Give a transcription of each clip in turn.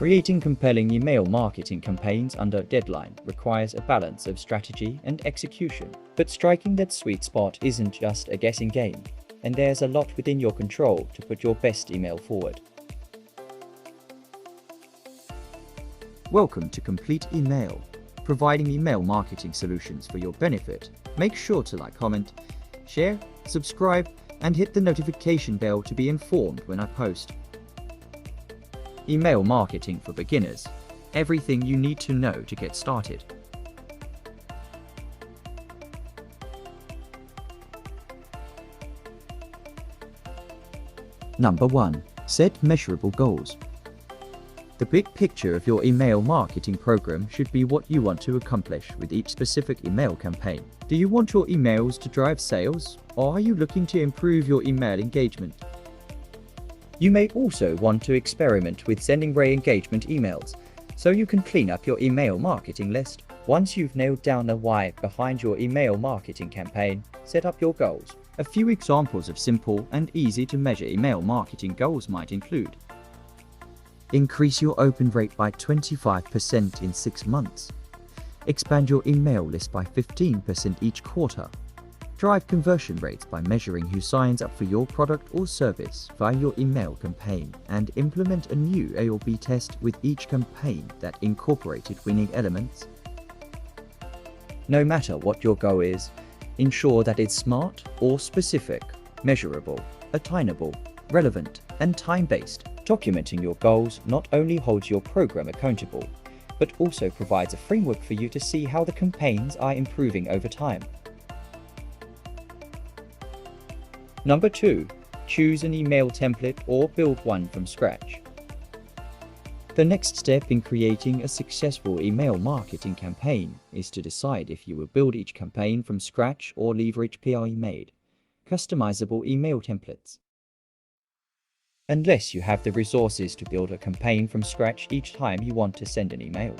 Creating compelling email marketing campaigns under deadline requires a balance of strategy and execution. But striking that sweet spot isn't just a guessing game, and there's a lot within your control to put your best email forward. Welcome to Complete Email, providing email marketing solutions for your benefit. Make sure to like, comment, share, subscribe, and hit the notification bell to be informed when I post. Email marketing for beginners. Everything you need to know to get started. Number 1. Set measurable goals. The big picture of your email marketing program should be what you want to accomplish with each specific email campaign. Do you want your emails to drive sales, or are you looking to improve your email engagement? You may also want to experiment with sending re-engagement emails, so you can clean up your email marketing list. Once you've nailed down the why behind your email marketing campaign, set up your goals. A few examples of simple and easy to measure email marketing goals might include: increase your open rate by 25% in 6 months. Expand your email list by 15% each quarter. Drive conversion rates by measuring who signs up for your product or service via your email campaign, and implement a new A or B test with each campaign that incorporated winning elements. No matter what your goal is, ensure that it's smart or specific, measurable, attainable, relevant, and time-based. Documenting your goals not only holds your program accountable, but also provides a framework for you to see how the campaigns are improving over time. Number 2. Choose an email template or build one from scratch. The next step in creating a successful email marketing campaign is to decide if you will build each campaign from scratch or leverage pre-made, customizable email templates. Unless you have the resources to build a campaign from scratch each time you want to send an email,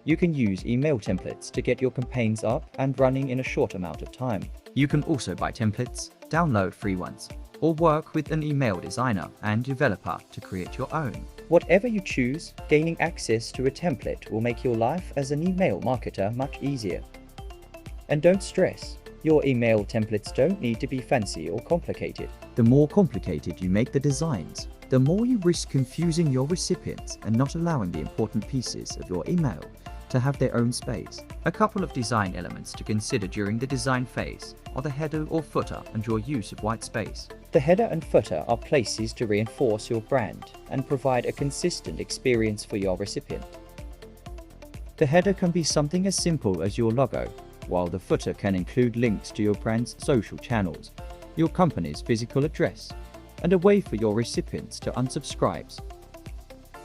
you can use email templates to get your campaigns up and running in a short amount of time. You can also buy templates, download free ones, or work with an email designer and developer to create your own. Whatever you choose, gaining access to a template will make your life as an email marketer much easier. And don't stress, your email templates don't need to be fancy or complicated. The more complicated you make the designs, the more you risk confusing your recipients and not allowing the important pieces of your email to have their own space. A couple of design elements to consider during the design phase are the header or footer and your use of white space. The header and footer are places to reinforce your brand and provide a consistent experience for your recipient. The header can be something as simple as your logo, while the footer can include links to your brand's social channels, your company's physical address, and a way for your recipients to unsubscribe.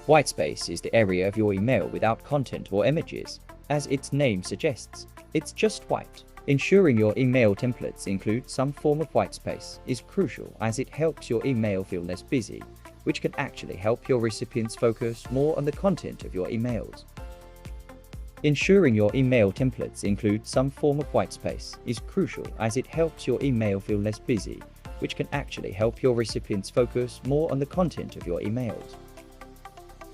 Whitespace is the area of your email without content or images. As its name suggests, it's just white. Ensuring your email templates include some form of whitespace is crucial, as it helps your email feel less busy, which can actually help your recipients focus more on the content of your emails. Ensuring your email templates include some form of whitespace is crucial, as it helps your email feel less busy, which can actually help your recipients focus more on the content of your emails.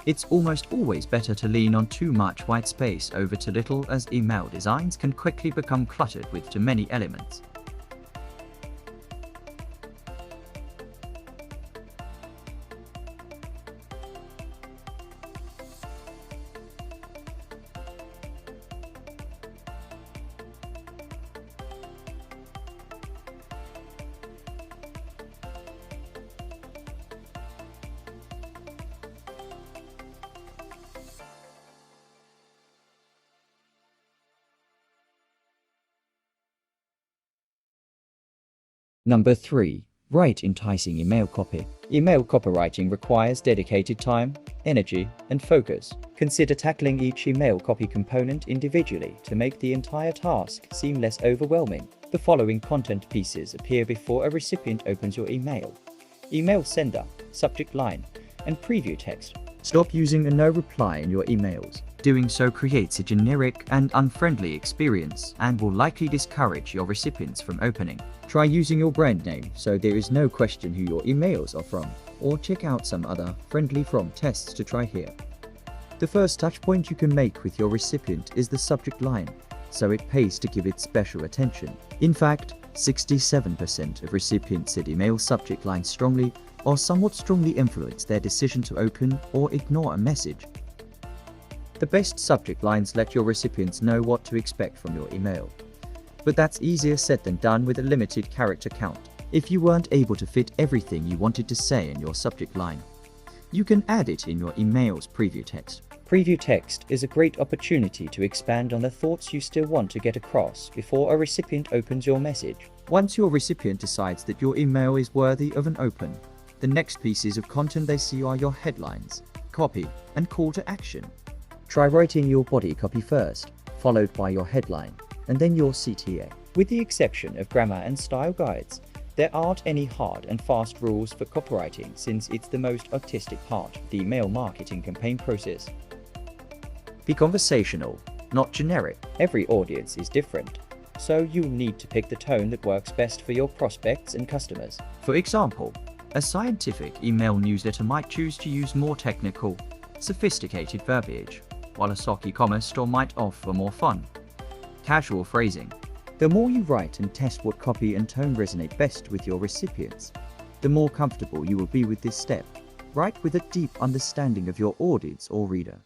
It's almost always better to lean on too much white space over too little, as email designs can quickly become cluttered with too many elements. Number 3. Write enticing email copy. Email copywriting requires dedicated time, energy, and focus. Consider tackling each email copy component individually to make the entire task seem less overwhelming. The following content pieces appear before a recipient opens your email: email sender, subject line, and preview text. Stop using a no reply in your emails. Doing so creates a generic and unfriendly experience and will likely discourage your recipients from opening. Try using your brand name so there is no question who your emails are from, or check out some other friendly from tests to try here. The first touchpoint you can make with your recipient is the subject line, so it pays to give it special attention. In fact, 67% of recipients said email subject lines strongly or somewhat strongly influence their decision to open or ignore a message. The best subject lines let your recipients know what to expect from your email. But that's easier said than done with a limited character count. If you weren't able to fit everything you wanted to say in your subject line, you can add it in your email's preview text. Preview text is a great opportunity to expand on the thoughts you still want to get across before a recipient opens your message. Once your recipient decides that your email is worthy of an open, the next pieces of content they see are your headlines, copy, and call to action. Try writing your body copy first, followed by your headline, and then your CTA. With the exception of grammar and style guides, there aren't any hard and fast rules for copywriting since it's the most artistic part of the email marketing campaign process. Be conversational, not generic. Every audience is different, so you'll need to pick the tone that works best for your prospects and customers. For example, a scientific email newsletter might choose to use more technical, sophisticated verbiage, while a SOC e-commerce store might offer more fun, casual phrasing. The more you write and test what copy and tone resonate best with your recipients, the more comfortable you will be with this step. Write with a deep understanding of your audience or reader.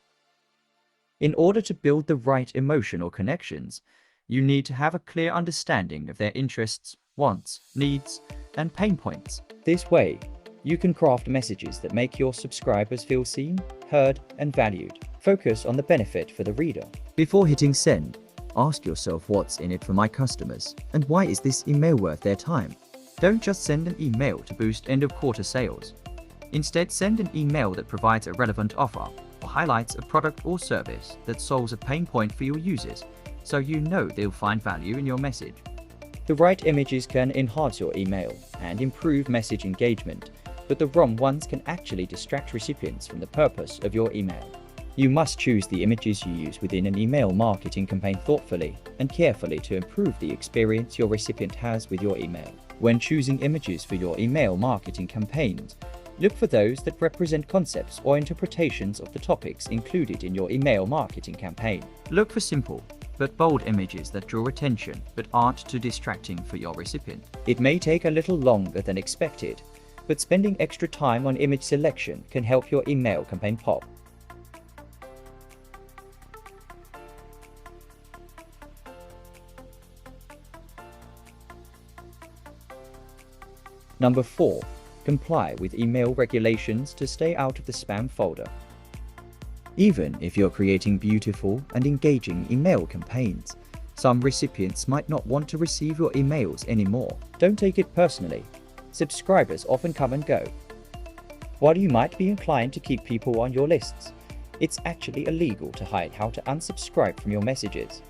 In order to build the right emotional connections, you need to have a clear understanding of their interests, wants, needs, and pain points. This way, you can craft messages that make your subscribers feel seen, heard, and valued. Focus on the benefit for the reader. Before hitting send, ask yourself what's in it for my customers, and why is this email worth their time? Don't just send an email to boost end-of-quarter sales. Instead, send an email that provides a relevant offer or highlights a product or service that solves a pain point for your users, so you know they'll find value in your message. The right images can enhance your email and improve message engagement, but the wrong ones can actually distract recipients from the purpose of your email. You must choose the images you use within an email marketing campaign thoughtfully and carefully to improve the experience your recipient has with your email. When choosing images for your email marketing campaigns, look for those that represent concepts or interpretations of the topics included in your email marketing campaign. Look for simple but bold images that draw attention but aren't too distracting for your recipient. It may take a little longer than expected, but spending extra time on image selection can help your email campaign pop. Number 4. Comply with email regulations to stay out of the spam folder. Even if you're creating beautiful and engaging email campaigns, some recipients might not want to receive your emails anymore. Don't take it personally. Subscribers often come and go. While you might be inclined to keep people on your lists, it's actually illegal to hide how to unsubscribe from your messages.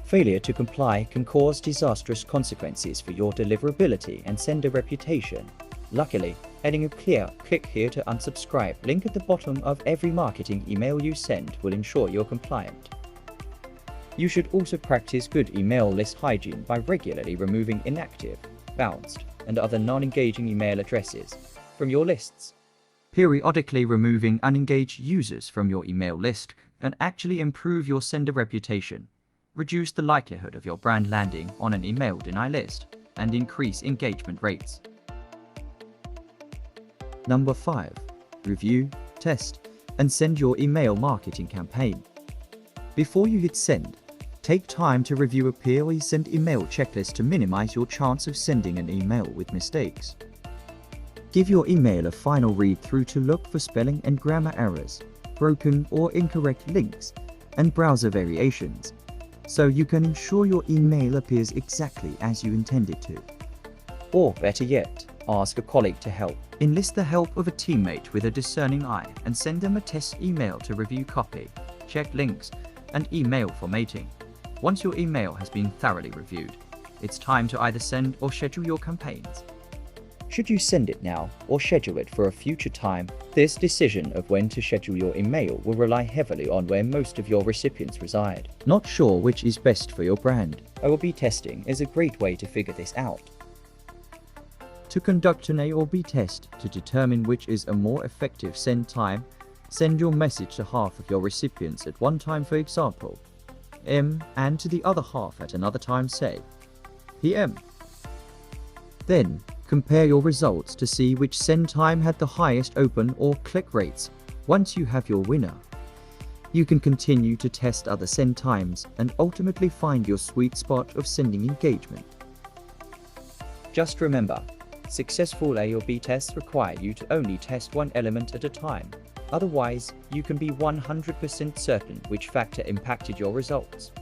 Failure to comply can cause disastrous consequences for your deliverability and sender reputation. Luckily, adding a clear "click here to unsubscribe" link at the bottom of every marketing email you send will ensure you're compliant. You should also practice good email list hygiene by regularly removing inactive, bounced, and other non-engaging email addresses from your lists. Periodically removing unengaged users from your email list can actually improve your sender reputation, reduce the likelihood of your brand landing on an email deny list, and increase engagement rates. Number 5. Review, test, and send your email marketing campaign. Before you hit send, take time to review a peer sent email checklist to minimize your chance of sending an email with mistakes. Give your email a final read through to look for spelling and grammar errors, broken or incorrect links, and browser variations, so you can ensure your email appears exactly as you intended to. Or better yet, ask a colleague to help. Enlist the help of a teammate with a discerning eye and send them a test email to review copy, check links, and email formatting. Once your email has been thoroughly reviewed, it's time to either send or schedule your campaigns. Should you send it now or schedule it for a future time? This decision of when to schedule your email will rely heavily on where most of your recipients reside. Not sure which is best for your brand? A/B testing is a great way to figure this out. To conduct an A/B test to determine which is a more effective send time, Send your message to half of your recipients at one time, for example, M, and to the other half at another time, say PM. Then, compare your results to see which send time had the highest open or click rates. Once you have your winner, you can continue to test other send times and ultimately find your sweet spot of sending engagement. Just remember, successful A or B tests require you to only test one element at a time. Otherwise, you can be 100% certain which factor impacted your results.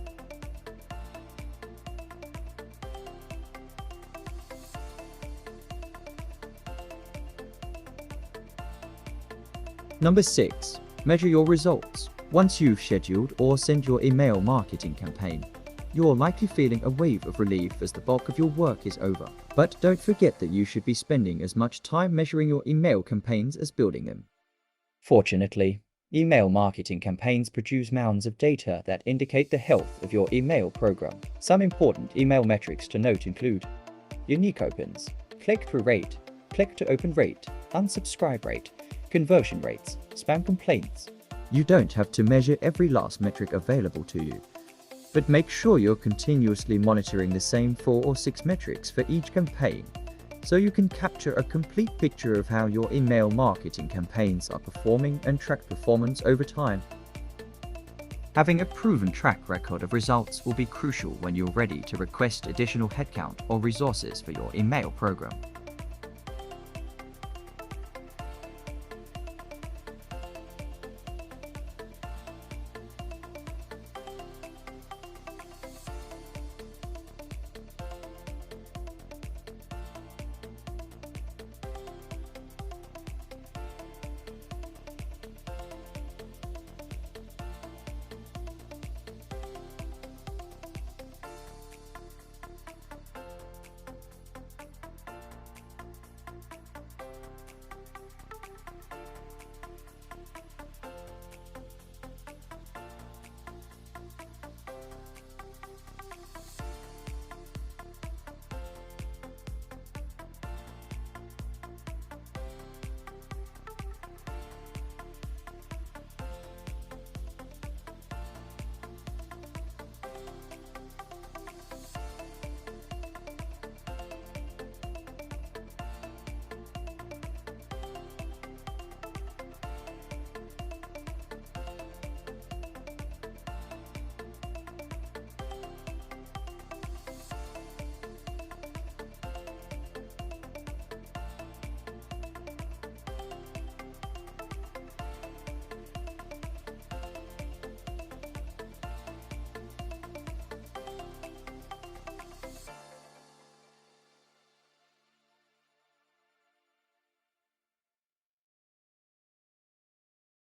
Number 6. Measure your results. Once you've scheduled or sent your email marketing campaign, you're likely feeling a wave of relief as the bulk of your work is over. But don't forget that you should be spending as much time measuring your email campaigns as building them. Fortunately, email marketing campaigns produce mounds of data that indicate the health of your email program. Some important email metrics to note include unique opens, click-through rate, click-to-open rate, unsubscribe rate, conversion rates, spam complaints. You don't have to measure every last metric available to you, but make sure you're continuously monitoring the same 4 or 6 metrics for each campaign, so you can capture a complete picture of how your email marketing campaigns are performing and track performance over time. Having a proven track record of results will be crucial when you're ready to request additional headcount or resources for your email program.